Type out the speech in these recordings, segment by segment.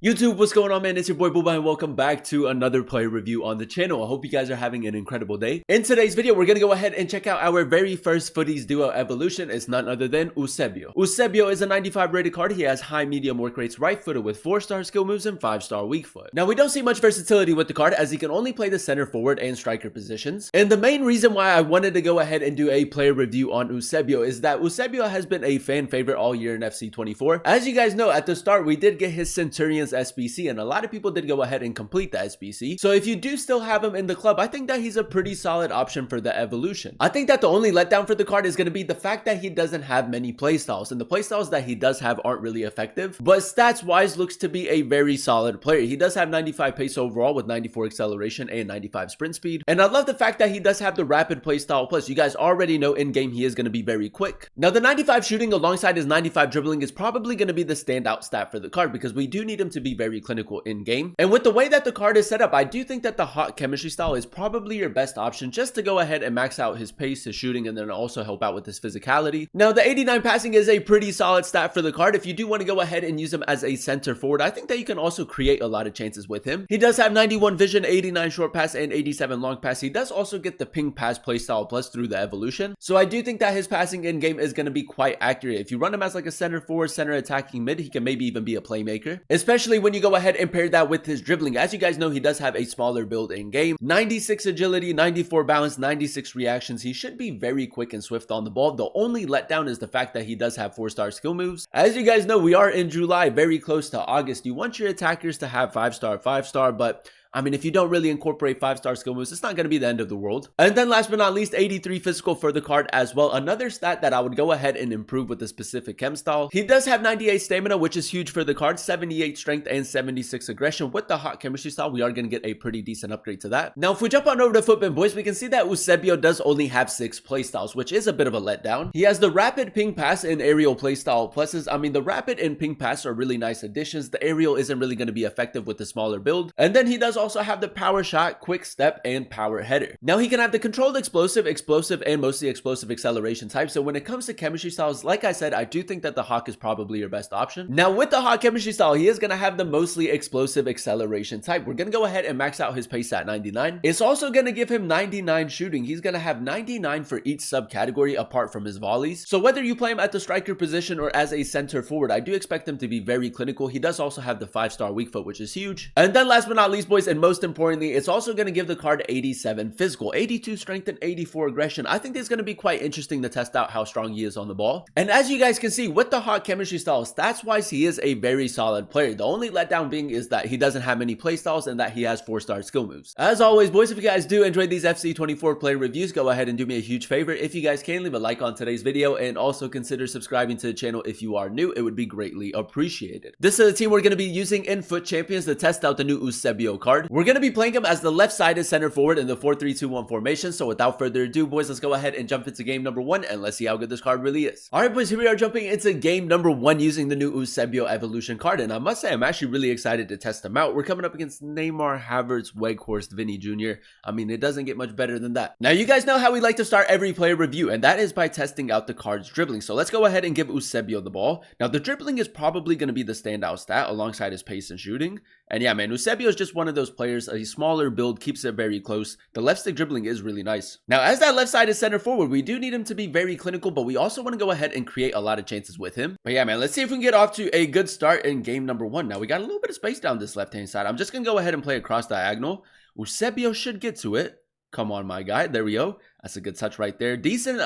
YouTube, what's going on, man? It's your boy Booba and welcome back to another player review on the channel. I hope you guys are having an incredible day. In today's video, we're gonna go ahead and check out our very first Futties Duo Evolution. It's none other than Eusebio. Eusebio is a 95 rated card. He has high medium work rates right footed with 4-star skill moves and 5-star weak foot. Now, we don't see much versatility with the card as he can only play the center forward and striker positions. And the main reason why I wanted to go ahead and do a player review on Eusebio is that Eusebio has been a fan favorite all year in FC24. As you guys know, at the start, we did get his Centurion's SBC, and a lot of people did go ahead and complete the SBC. So if you do still have him in the club, I think that he's a pretty solid option for the evolution. I think that the only letdown for the card is going to be the fact that he doesn't have many playstyles, and the playstyles that he does have aren't really effective, but stats wise looks to be a very solid player. He does have 95 pace overall with 94 acceleration and 95 sprint speed, and I love the fact that he does have the rapid playstyle plus. You guys already know in game he is going to be very quick. Now the 95 shooting alongside his 95 dribbling is probably going to be the standout stat for the card because we do need him to be very clinical in game. And with the way that the card is set up, I do think that the hot chemistry style is probably your best option just to go ahead and max out his pace, his shooting, and then also help out with his physicality. Now the 89 passing is a pretty solid stat for the card. If you do want to go ahead and use him as a center forward, I think that you can also create a lot of chances with him. He does have 91 vision, 89 short pass, and 87 long pass. He does also get the ping pass playstyle plus through the evolution. So I do think that his passing in game is going to be quite accurate. If you run him as like a center forward, center attacking mid, he can maybe even be a playmaker, especially when you go ahead and pair that with his dribbling. As you guys know, he does have a smaller build in game, 96 agility, 94 balance, 96 reactions. He should be very quick and swift on the ball. The only letdown is the fact that he does have 4-star skill moves. As you guys know, we are in July, very close to August. You want your attackers to have 5-star, 5-star, but I mean, if you don't really incorporate 5-star skill moves, it's not going to be the end of the world. And then last but not least, 83 physical for the card as well. Another stat that I would go ahead and improve with the specific chem style. He does have 98 stamina, which is huge for the card, 78 strength, and 76 aggression. With the hot chemistry style, we are going to get a pretty decent upgrade to that. Now, if we jump on over to Footbin Boys, we can see that Eusebio does only have 6 playstyles, which is a bit of a letdown. He has the rapid ping pass and aerial playstyle pluses. I mean, the rapid and ping pass are really nice additions. The aerial isn't really going to be effective with the smaller build. And then he does also have the power shot, quick step, and power header. Now he can have the controlled explosive, and mostly explosive acceleration type. So when it comes to chemistry styles, like I said, I do think that the Hawk is probably your best option. Now with the Hawk chemistry style, he is going to have the mostly explosive acceleration type. We're going to go ahead and max out his pace at 99. It's also going to give him 99 shooting. He's going to have 99 for each subcategory apart from his volleys. So whether you play him at the striker position or as a center forward, I do expect him to be very clinical. He does also have the 5-star weak foot, which is huge. And then last but not least, boys, and most importantly, it's also going to give the card 87 physical, 82 strength, and 84 aggression. I think it's going to be quite interesting to test out how strong he is on the ball. And as you guys can see, with the hot chemistry style, stats wise, he is a very solid player. The only letdown being is that he doesn't have many playstyles and that he has 4-star skill moves. As always, boys, if you guys do enjoy these FC24 player reviews, go ahead and do me a huge favor. If you guys can, leave a like on today's video and also consider subscribing to the channel if you are new. It would be greatly appreciated. This is the team we're going to be using in Foot Champions to test out the new Eusebio card. We're going to be playing him as the left-sided center forward in the 4-3-2-1 formation. So without further ado, boys, let's go ahead and jump into game number 1 and let's see how good this card really is. All right, boys, here we are jumping into game number 1 using the new Eusebio Evolution card, and I must say I'm actually really excited to test him out. We're coming up against Neymar, Havertz, Weghorst, Vinny Jr. I mean, it doesn't get much better than that. Now, you guys know how we like to start every player review, and that is by testing out the card's dribbling. So let's go ahead and give Eusebio the ball. Now, the dribbling is probably going to be the standout stat alongside his pace and shooting. And yeah, man, Eusebio is just one of those players, a smaller build, keeps it very close. The left stick dribbling is really nice. Now, as that left side is center forward, we do need him to be very clinical, but we also want to go ahead and create a lot of chances with him. But yeah, man, let's see if we can get off to a good start in game number 1. Now, we got a little bit of space down this left-hand side. I'm just going to go ahead and play across diagonal. Eusebio should get to it. Come on, my guy. There we go. That's a good touch right there. Decent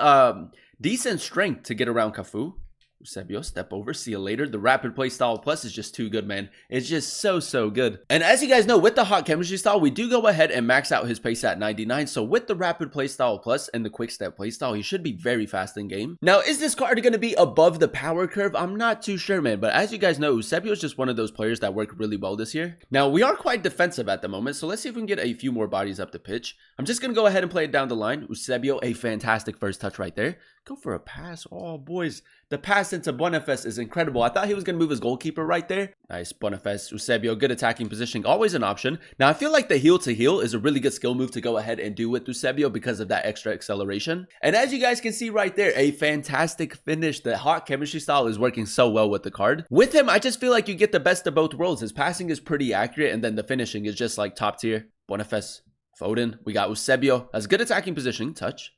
strength to get around Cafu. Eusebio, step over, see you later. The rapid play style plus is just too good, man. It's just so good. And as you guys know, with the hot chemistry style, we do go ahead and max out his pace at 99. So with the rapid play style plus and the quick step play style, he should be very fast in game. Now, is this card going to be above the power curve? I'm not too sure, man. But as you guys know, Eusebio is just one of those players that work really well this year. Now, we are quite defensive at the moment, so let's see if we can get a few more bodies up the pitch. I'm just going to go ahead and play it down the line. Eusebio, a fantastic first touch right there. Go for a pass. Oh, boys. The pass into Boniface is incredible. I thought he was going to move his goalkeeper right there. Nice. Boniface, Eusebio, good attacking positioning. Always an option. Now, I feel like the heel to heel is a really good skill move to go ahead and do with Eusebio because of that extra acceleration. And as you guys can see right there, a fantastic finish. The hot chemistry style is working so well with the card. With him, I just feel like you get the best of both worlds. His passing is pretty accurate, and then the finishing is just like top tier. Boniface, Foden. We got Eusebio. That's good attacking positioning. Touch.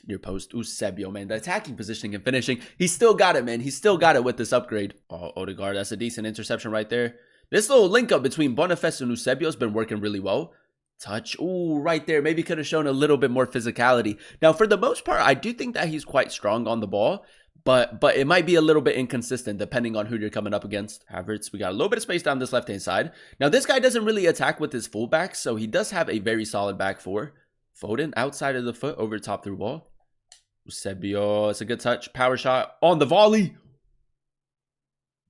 Near post. Eusebio, man. The attacking positioning and finishing. He still got it, man. He still got it with this upgrade. Oh, Odegaard. That's a decent interception right there. This little link up between Boniface and Eusebio has been working really well. Touch. Ooh, right there. Maybe could have shown a little bit more physicality. Now, for the most part, I do think that he's quite strong on the ball. But it might be a little bit inconsistent depending on who you're coming up against. Havertz, we got a little bit of space down this left-hand side. Now, this guy doesn't really attack with his fullbacks, so he does have a very solid back four. Foden, outside of the foot, over top through ball. Eusebio, it's a good touch. Power shot on the volley.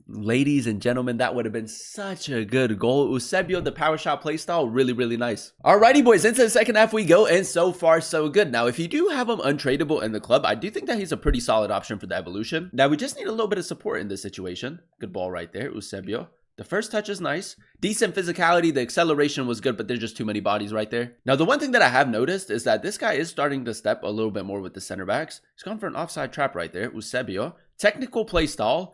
Ladies and gentlemen, that would have been such a good goal. Eusebio, the power shot play style, really, really nice. Alrighty, boys, into the second half we go, and so far, so good. Now, if you do have him untradeable in the club, I do think that he's a pretty solid option for the evolution. Now, we just need a little bit of support in this situation. Good ball right there, Eusebio. The first touch is nice. Decent physicality. The acceleration was good, but there's just too many bodies right there. Now, the one thing that I have noticed is that this guy is starting to step a little bit more with the center backs. He's gone for an offside trap right there. Eusebio. Technical play style.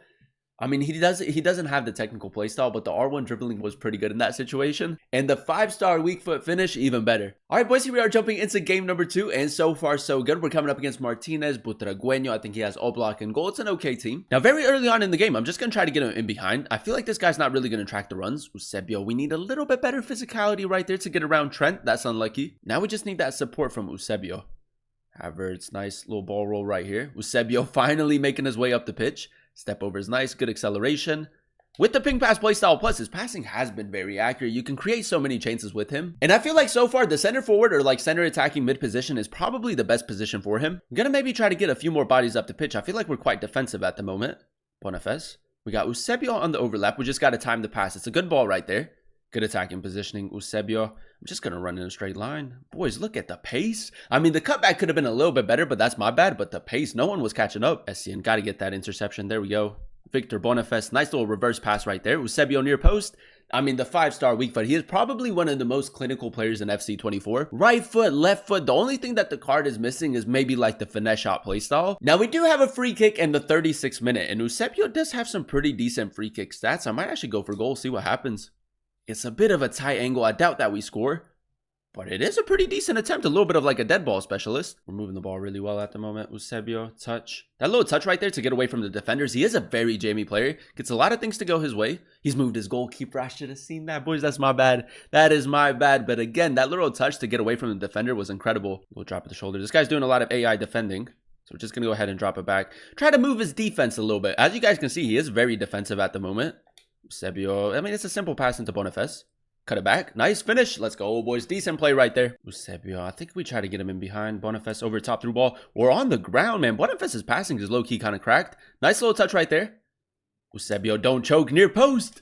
I mean, he doesn't have the technical play style, but the R1 dribbling was pretty good in that situation. And the 5-star weak foot finish, even better. All right, boys, here we are jumping into game number 2. And so far, so good. We're coming up against Martinez, Butragueño. I think he has Oblak and goal. It's an okay team. Now, very early on in the game, I'm just going to try to get him in behind. I feel like this guy's not really going to track the runs. Eusebio, we need a little bit better physicality right there to get around Trent. That's unlucky. Now we just need that support from Eusebio. Havertz, nice little ball roll right here. Eusebio finally making his way up the pitch. Step over is nice, good acceleration. With the ping pass playstyle plus, his passing has been very accurate. You can create so many chances with him. And I feel like so far, the center forward or like center attacking mid position is probably the best position for him. I'm gonna maybe try to get a few more bodies up the pitch. I feel like we're quite defensive at the moment. Boniface. We got Eusebio on the overlap. We just got to time the pass. It's a good ball right there. Good attacking positioning, Eusebio. I'm just going to run in a straight line. Boys, look at the pace. I mean, the cutback could have been a little bit better, but that's my bad. But the pace, no one was catching up. Essien, got to get that interception. There we go. Victor Boniface, nice little reverse pass right there. Eusebio near post. I mean, the 5-star weak foot. He is probably one of the most clinical players in FC 24. Right foot, left foot. The only thing that the card is missing is maybe like the finesse shot playstyle. Now, we do have a free kick in the 36th minute. And Eusebio does have some pretty decent free kick stats. I might actually go for goal, see what happens. It's a bit of a tight angle. I doubt that we score. But it is a pretty decent attempt. A little bit of like a dead ball specialist. We're moving the ball really well at the moment. Eusebio, touch. That little touch right there to get away from the defenders. He is a very jammy player. Gets a lot of things to go his way. He's moved his goalkeeper. I should have seen that, boys. That's my bad. That is my bad. But again, that little touch to get away from the defender was incredible. We'll drop at the shoulder. This guy's doing a lot of AI defending. So we're just going to go ahead and drop it back. Try to move his defense a little bit. As you guys can see, he is very defensive at the moment. Eusebio. I mean, it's a simple pass into Boniface. Cut it back. Nice finish. Let's go, boys. Decent play right there. Eusebio. I think we try to get him in behind. Boniface over top through ball. We're on the ground, man. Boniface's passing is low-key kind of cracked. Nice little touch right there. Eusebio, don't choke. Near post.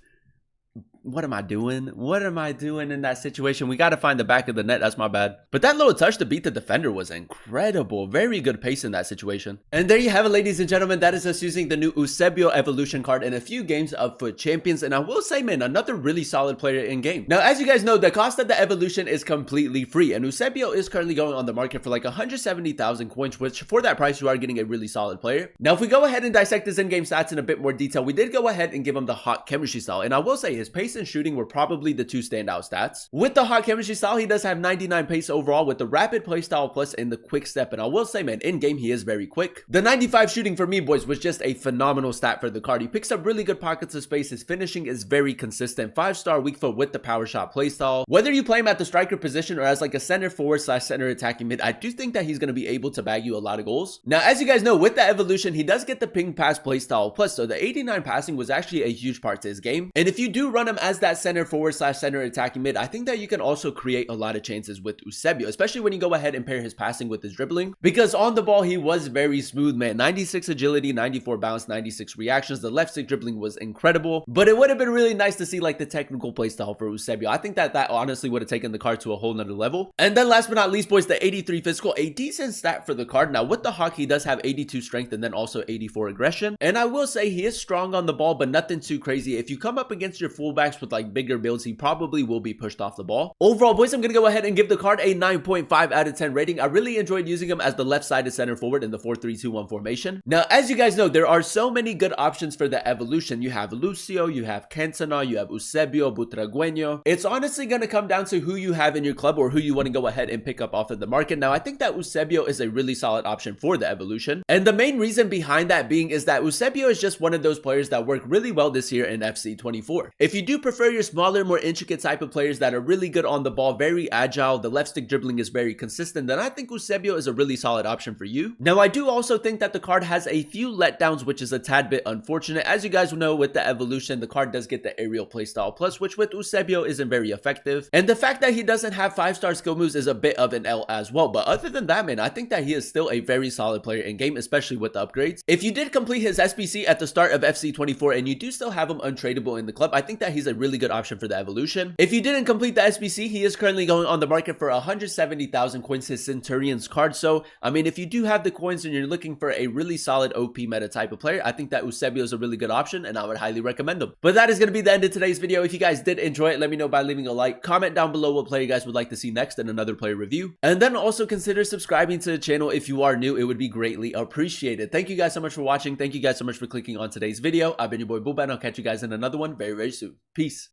What am I doing? What am I doing in that situation? We got to find the back of the net. That's my bad. But that little touch to beat the defender was incredible. Very good pace in that situation. And there you have it, ladies and gentlemen. That is us using the new Eusebio Evolution card in a few games of Foot Champions. And I will say, man, another really solid player in game. Now, as you guys know, the cost of the evolution is completely free. And Eusebio is currently going on the market for like 170,000 coins, which for that price, you are getting a really solid player. Now, if we go ahead and dissect his in-game stats in a bit more detail, we did go ahead and give him the hot chemistry style. And I will say his pace and shooting were probably the two standout stats. With the hot chemistry style, he does have 99 pace overall with the rapid play style plus and the quick step. And I will say, man, in game, he is very quick. The 95 shooting for me, boys, was just a phenomenal stat for the card. He picks up really good pockets of space. His finishing is very consistent. 5-star weak foot with the power shot play style. Whether you play him at the striker position or as like a center forward / center attacking mid, I do think that he's going to be able to bag you a lot of goals. Now, as you guys know, with the evolution, he does get the ping pass play style plus. So the 89 passing was actually a huge part to his game. And if you do run him as that center forward slash center attacking mid, I think that you can also create a lot of chances with Eusebio, especially when you go ahead and pair his passing with his dribbling, because on the ball, he was very smooth, man. 96 agility, 94 bounce, 96 reactions. The left stick dribbling was incredible, but it would have been really nice to see like the technical playstyle for Eusebio. I think that honestly would have taken the card to a whole nother level. And then last but not least, boys, the 83 physical, a decent stat for the card. Now with the hawk, he does have 82 strength and then also 84 aggression. And I will say he is strong on the ball, but nothing too crazy. If you come up against your fullbacks with like bigger builds, he probably will be pushed off the ball. Overall, boys, I'm going to go ahead and give the card a 9.5 out of 10 rating. I really enjoyed using him as the left-sided center forward in the 4-3-2-1 formation. Now, as you guys know, there are so many good options for the evolution. You have Lucio, you have Cantona, you have Eusebio, Butragueño. It's honestly going to come down to who you have in your club or who you want to go ahead and pick up off of the market. Now, I think that Eusebio is a really solid option for the evolution. And the main reason behind that being is that Eusebio is just one of those players that work really well this year in FC24. If you do prefer your smaller, more intricate type of players that are really good on the ball, very agile, the left stick dribbling is very consistent, then I think Eusebio is a really solid option for you. Now, I do also think that the card has a few letdowns, which is a tad bit unfortunate. As you guys know, with the evolution, the card does get the aerial playstyle plus, which with Eusebio isn't very effective. And the fact that he doesn't have 5-star skill moves is a bit of an L as well. But other than that, man, I think that he is still a very solid player in game, especially with the upgrades. If you did complete his SBC at the start of FC24 and you do still have him untradeable in the club, I think that he's a really good option for the evolution. If you didn't complete the SBC, he is currently going on the market for 170,000 coins, his Centurion's card. So, I mean, if you do have the coins and you're looking for a really solid OP meta type of player, I think that Eusebio is a really good option and I would highly recommend him. But that is going to be the end of today's video. If you guys did enjoy it, let me know by leaving a like, comment down below what player you guys would like to see next in another player review, and then also consider subscribing to the channel if you are new. It would be greatly appreciated. Thank you guys so much for watching. Thank you guys so much for clicking on today's video. I've been your boy Booba, and I'll catch you guys in another one very, very soon. Peace.